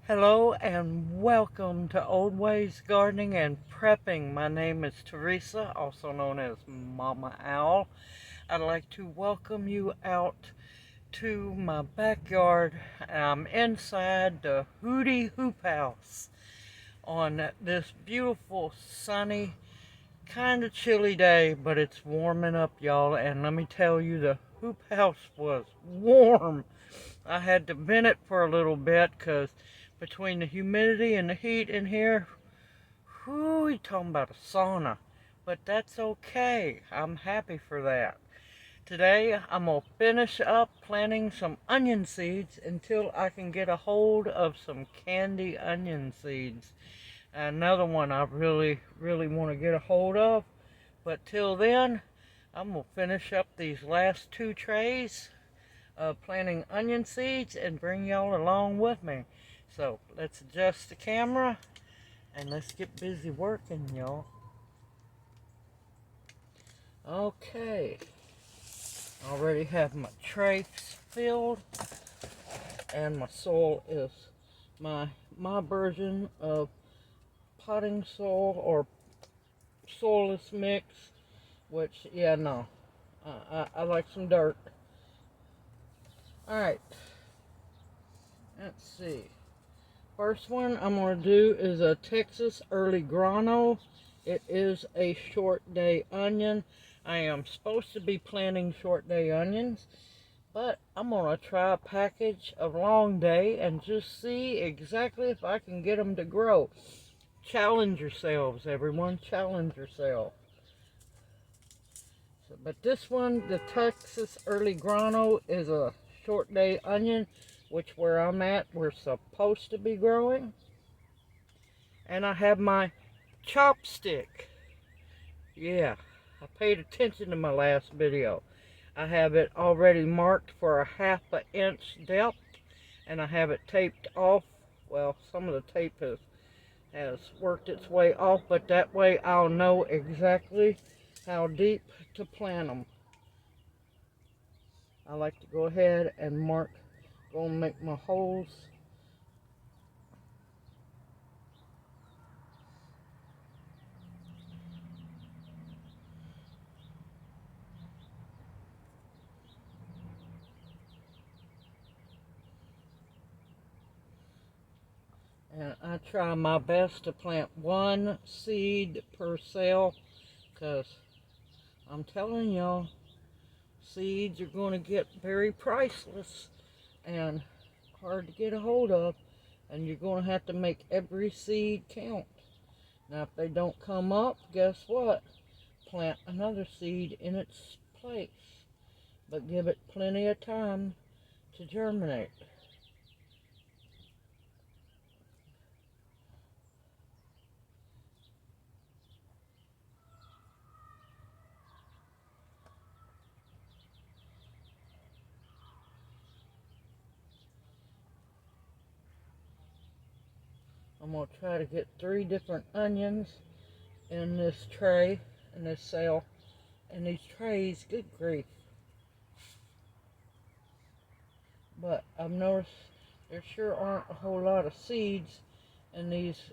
Hello and welcome to Old Ways Gardening and Prepping. My name is Teresa, also known as Mama Owl. I'd like to welcome you out to my backyard. I'm inside the Hooty Hoop House on this beautiful, sunny, kind of chilly day, but it's warming up, y'all. And let me tell you, the hoop house was warm. I had to vent it for a little bit because between the humidity and the heat in here, whoo, you talking about a sauna. But that's okay. I'm happy for that. Today, I'm going to finish up planting some onion seeds until I can get a hold of some candy onion seeds. Another one I really want to get a hold of. But till then, I'm going to finish up these last two trays of planting onion seeds and bring y'all along with me. So let's adjust the camera and let's get busy working, y'all. Okay, already have my trays filled, and my soil is my version of potting soil or soilless mix, which, yeah, no, I like some dirt. Alright, let's see. First one I'm going to do is a Texas Early Grano. It is a short day onion. I am supposed to be planting short day onions, but I'm going to try a package of long day and just see exactly if I can get them to grow. Challenge yourselves, everyone. Challenge yourself. But this one, the Texas Early Grano, is a short day onion, which where I'm at, we're supposed to be growing. And I have my chopstick. Yeah, I paid attention to my last video. I have it already marked for a 1/2 inch depth, and I have it taped off. Well, some of the tape has worked its way off, but that way I'll know exactly how deep to plant them. I like to go ahead and mark, go and make my holes. And I try my best to plant one seed per cell, because I'm telling y'all, seeds are going to get very priceless and hard to get a hold of, and you're going to have to make every seed count. Now, if they don't come up, guess what? Plant another seed in its place, but give it plenty of time to germinate. I'm going to try to get 3 different onions in this tray, in this cell. And these trays, good grief. But I've noticed there sure aren't a whole lot of seeds in these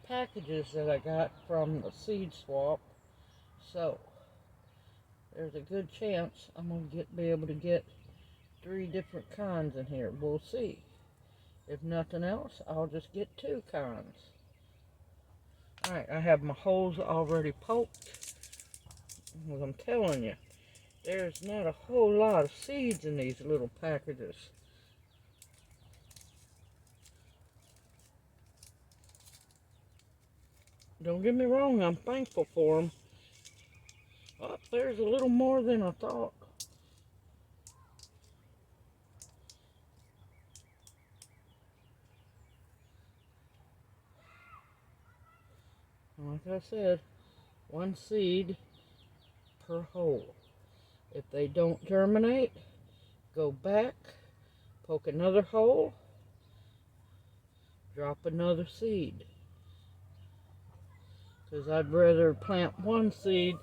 packages that I got from the seed swap. So there's a good chance I'm going to be able to get 3 different kinds in here. We'll see. If nothing else, I'll just get 2 kinds. Alright, I have my holes already poked. As I'm telling you, there's not a whole lot of seeds in these little packages. Don't get me wrong, I'm thankful for them. Oh, there's a little more than I thought. Like I said, 1 seed per hole. If they don't germinate, go back, poke another hole, drop another seed. Because I'd rather plant 1 seed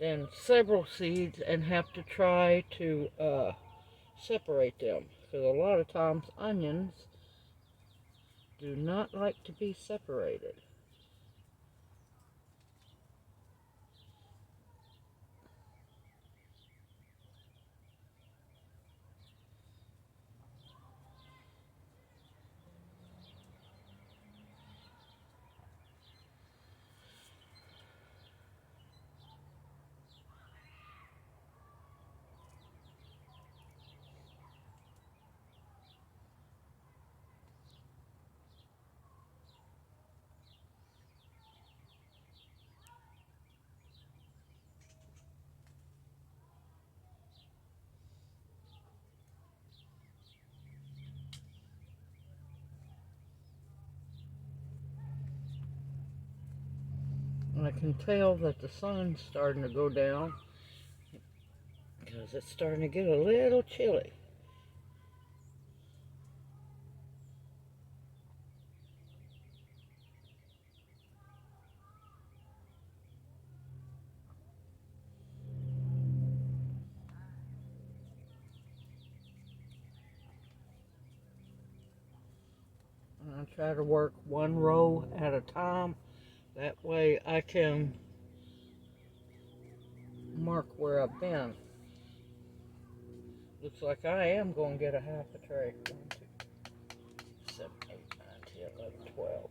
than several seeds and have to try to separate them. Because a lot of times onions do not like to be separated. And I can tell that the sun's starting to go down because it's starting to get a little chilly. And I try to work one row at a time. That way I can mark where I've been. Looks like I am going to get a half a tray. 1, 2, 7, 8, 9, 10, 11, 12.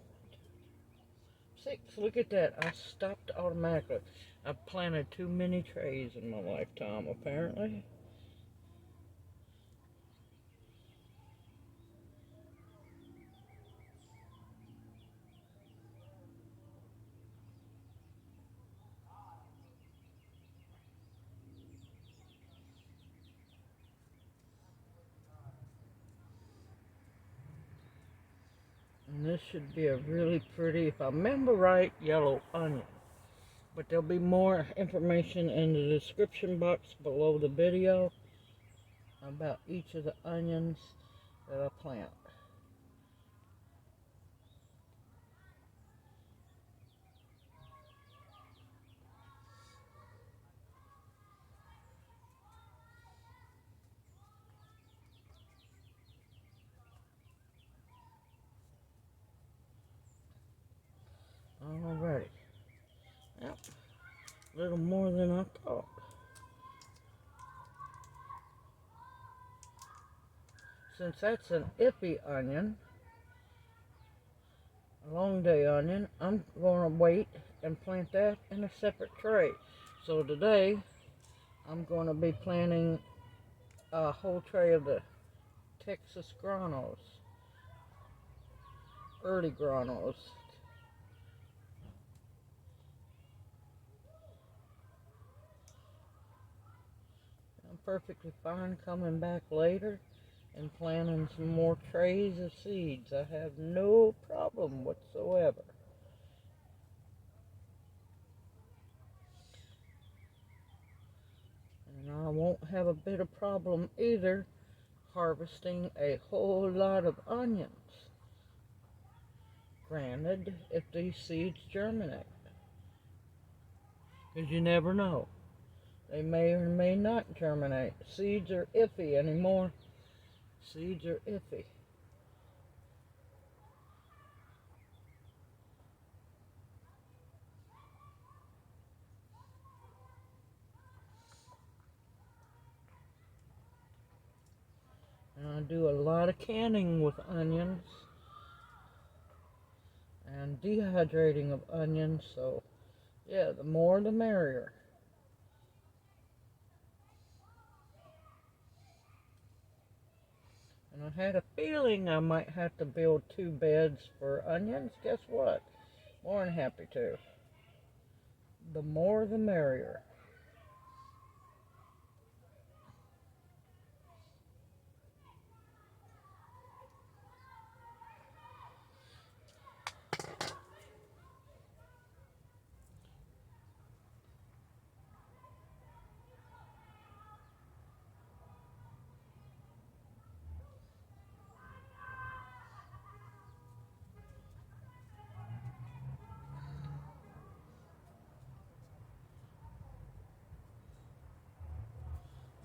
6. Look at that. I stopped automatically. I've planted too many trays in my lifetime, apparently. And this should be a really pretty, if I remember right, yellow onion. But there'll be more information in the description box below the video about each of the onions that I plant. Alrighty. Yep. A little more than I thought. Since that's an iffy onion, a long day onion, I'm going to wait and plant that in a separate tray. So today, I'm going to be planting a whole tray of the Texas Granos, Early Granos. I'm perfectly fine coming back later and planting some more trays of seeds. I have no problem whatsoever. And I won't have a bit of problem either harvesting a whole lot of onions. Granted, if these seeds germinate. Because you never know. They may or may not germinate. Seeds are iffy anymore. Seeds are iffy. And I do a lot of canning with onions and dehydrating of onions, so yeah, the more the merrier. And I had a feeling I might have to build 2 beds for onions. Guess what? More than happy to. The more the merrier.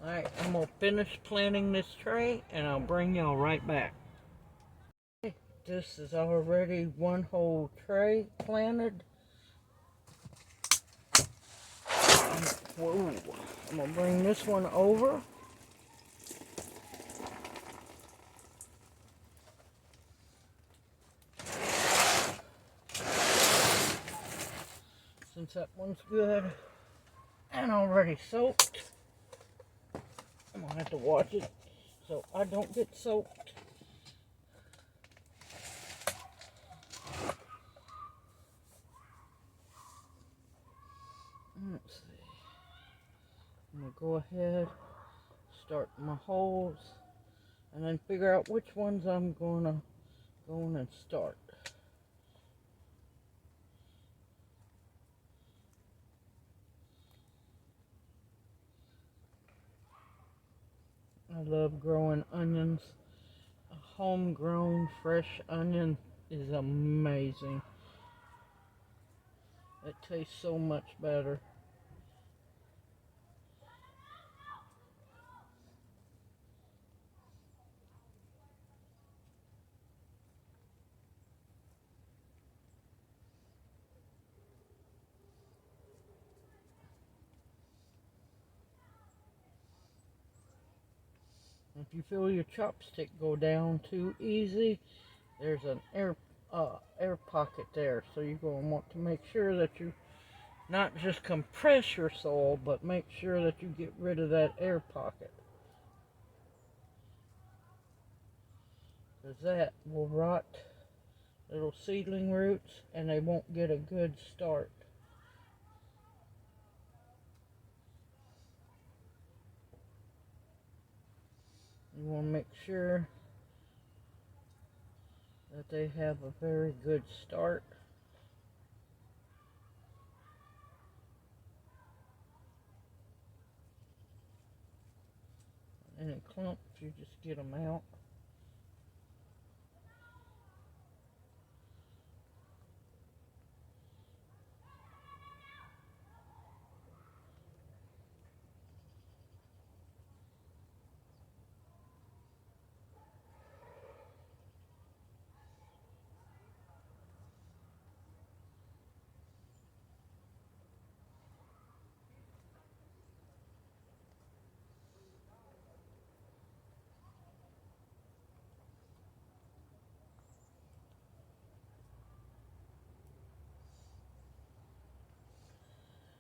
Alright, I'm going to finish planting this tray and I'll bring y'all right back. this is already one whole tray planted. Whoa, I'm gonna bring this one over. Since that one's good and already soaked, I'm gonna have to watch it so I don't get soaked. Let's see. I'm gonna go ahead, start my holes, and then figure out which ones I'm gonna go in and start. I love growing onions. A homegrown fresh onion is amazing. It tastes so much better. If you feel your chopstick go down too easy, there's an air pocket there. So you're going to want to make sure that you not just compress your soil, but make sure that you get rid of that air pocket. Because that will rot little seedling roots and they won't get a good start. You want to make sure that they have a very good start. Any clumps, you just get them out.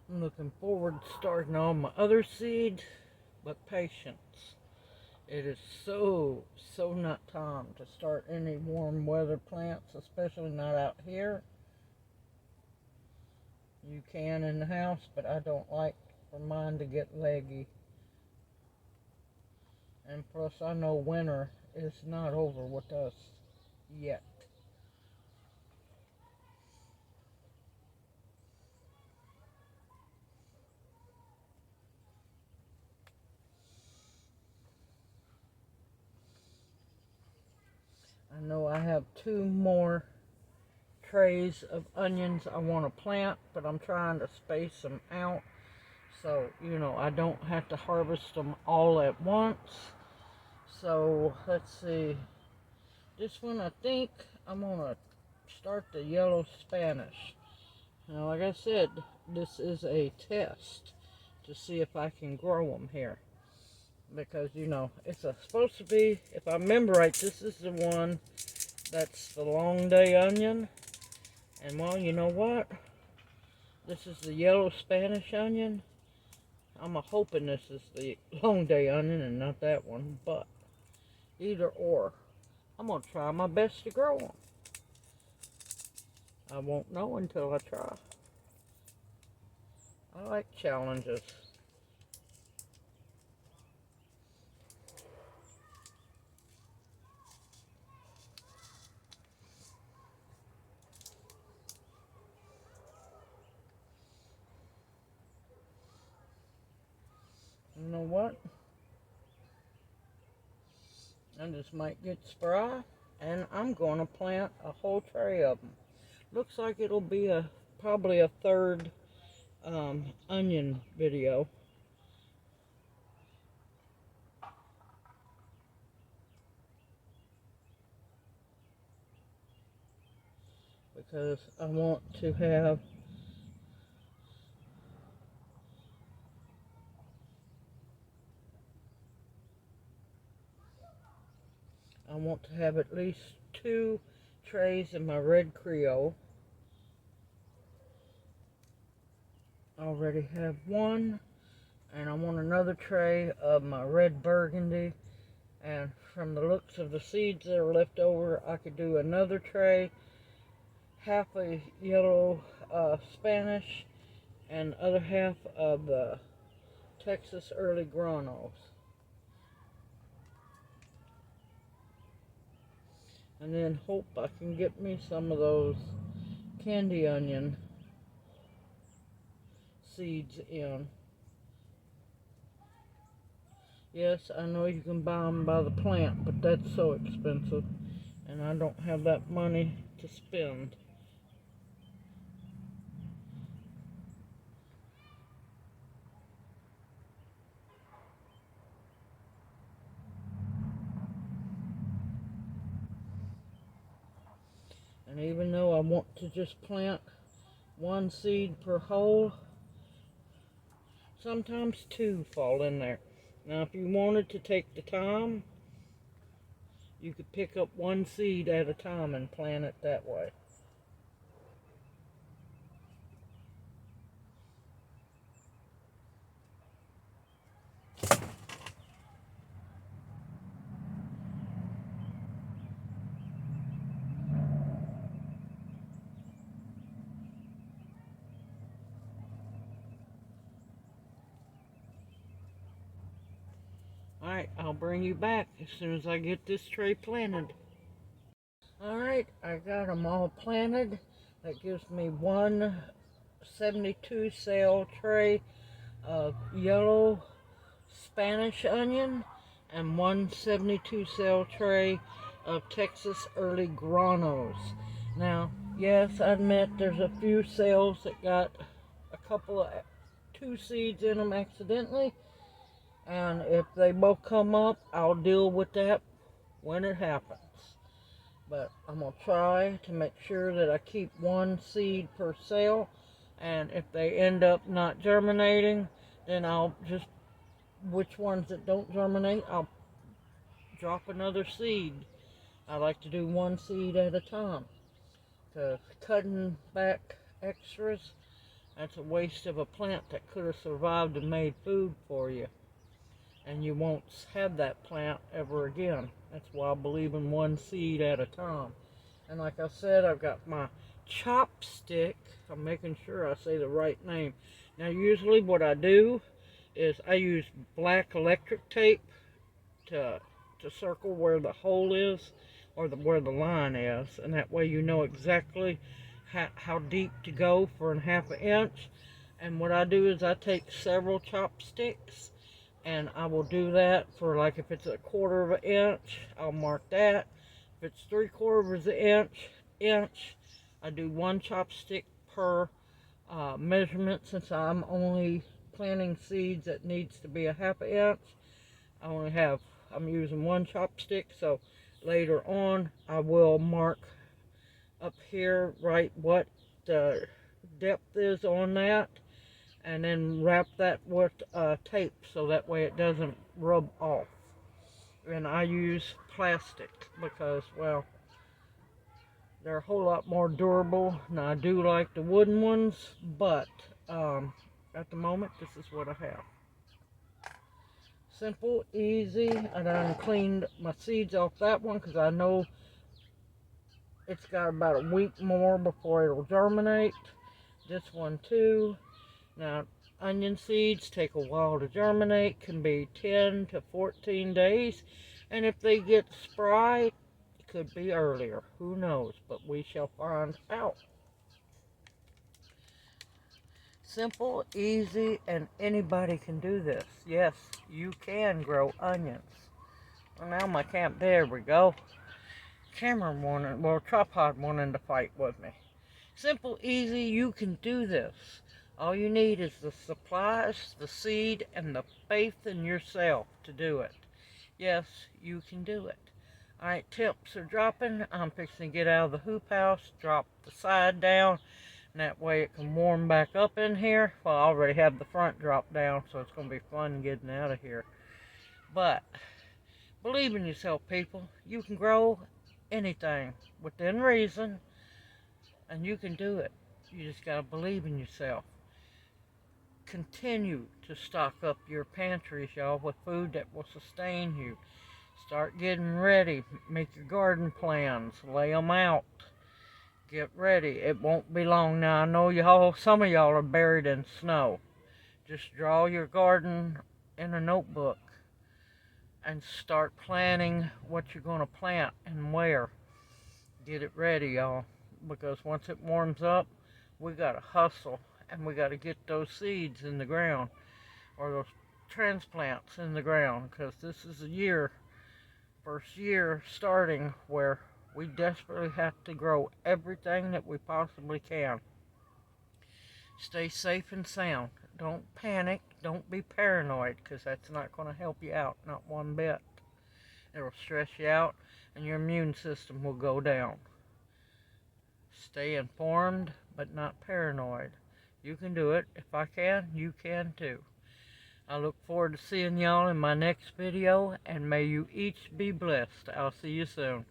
I'm looking forward to starting on my other seeds, but patience. It is so not time to start any warm weather plants, especially not out here. You can in the house, but I don't like for mine to get leggy. And plus I know winter is not over with us yet. I know I have 2 more trays of onions I want to plant, but I'm trying to space them out so, you know, I don't have to harvest them all at once. So, let's see. This one, I think I'm going to start the yellow Spanish. Now, like I said, this is a test to see if I can grow them here. Because, you know, it's supposed to be, if I remember right, this is the one that's the long day onion. And, well, you know what? This is the yellow Spanish onion. I'm hoping this is the long day onion and not that one. But, either or, I'm going to try my best to grow them. I won't know until I try. I like challenges. You know what? I just might get spry, and I'm going to plant a whole tray of them. Looks like it'll be probably a third onion video. because I want to have at least 2 trays of my red Creole. I already have one, and I want another tray of my red Burgundy. And from the looks of the seeds that are left over, I could do another tray, half a yellow Spanish, and the other half of the Texas Early Granos. And then hope I can get me some of those candy onion seeds in. Yes, I know you can buy them by the plant, but that's so expensive, and I don't have that money to spend. And even though I want to just plant 1 seed per hole, sometimes 2 fall in there. Now, if you wanted to take the time, you could pick up 1 seed at a time and plant it that way. Alright, I'll bring you back as soon as I get this tray planted. Alright, I got them all planted. That gives me 1 72 cell tray of yellow Spanish onion and 1 72 cell tray of Texas Early Granos. Now, yes, I admit there's a few cells that got a couple of 2 seeds in them accidentally, and if they both come up, I'll deal with that when it happens. But I'm going to try to make sure that I keep 1 seed per cell, and if they end up not germinating, then I'll just, which ones that don't germinate, I'll drop another seed. I like to do 1 seed at a time, because cutting back extras, that's a waste of a plant that could have survived and made food for you. And you won't have that plant ever again. That's why I believe in 1 seed at a time. And like I said, I've got my chopstick. I'm making sure I say the right name. Now, usually what I do is I use black electric tape to circle where the hole is, or where the line is, and that way you know exactly how deep to go for a ½ inch. And what I do is I take several chopsticks, and I will do that for, like, if it's a 1/4 inch, I'll mark that. If it's 3/4 inch, I do 1 chopstick per measurement. Since I'm only planting seeds that needs to be a ½ inch, I'm using 1 chopstick. So later on, I will mark up here, right, what the depth is on that, and then wrap that with tape so that way it doesn't rub off. And I use plastic because, well, they're a whole lot more durable. Now, I do like the wooden ones, but at the moment, this is what I have. Simple, easy. I done cleaned my seeds off that one because I know it's got about a week more before it'll germinate. This one too. Now, onion seeds take a while to germinate, can be 10 to 14 days, and if they get spry, it could be earlier. Who knows, but we shall find out. Simple, easy, and anybody can do this. Yes, you can grow onions. Well, now my there we go. Tripod wanting to fight with me. Simple, easy, you can do this. All you need is the supplies, the seed, and the faith in yourself to do it. Yes, you can do it. Alright, tips are dropping. I'm fixing to get out of the hoop house, drop the side down, and that way it can warm back up in here. Well, I already have the front drop down, so it's going to be fun getting out of here. But believe in yourself, people. You can grow anything within reason, and you can do it. You just got to believe in yourself. Continue to stock up your pantries, y'all, with food that will sustain you. Start getting ready. Make your garden plans. Lay them out. Get ready. It won't be long now. I know y'all, some of y'all are buried in snow. Just draw your garden in a notebook and start planning what you're going to plant and where. Get it ready, y'all, because once it warms up, we got to hustle and we got to get those seeds in the ground, or those transplants in the ground, because this is a year, first year starting, where we desperately have to grow everything that we possibly can. Stay safe and sound. Don't panic. Don't be paranoid, because that's not going to help you out, not one bit. It'll stress you out and your immune system will go down. Stay informed, but not paranoid. You can do it. If I can, you can too. I look forward to seeing y'all in my next video, and may you each be blessed. I'll see you soon.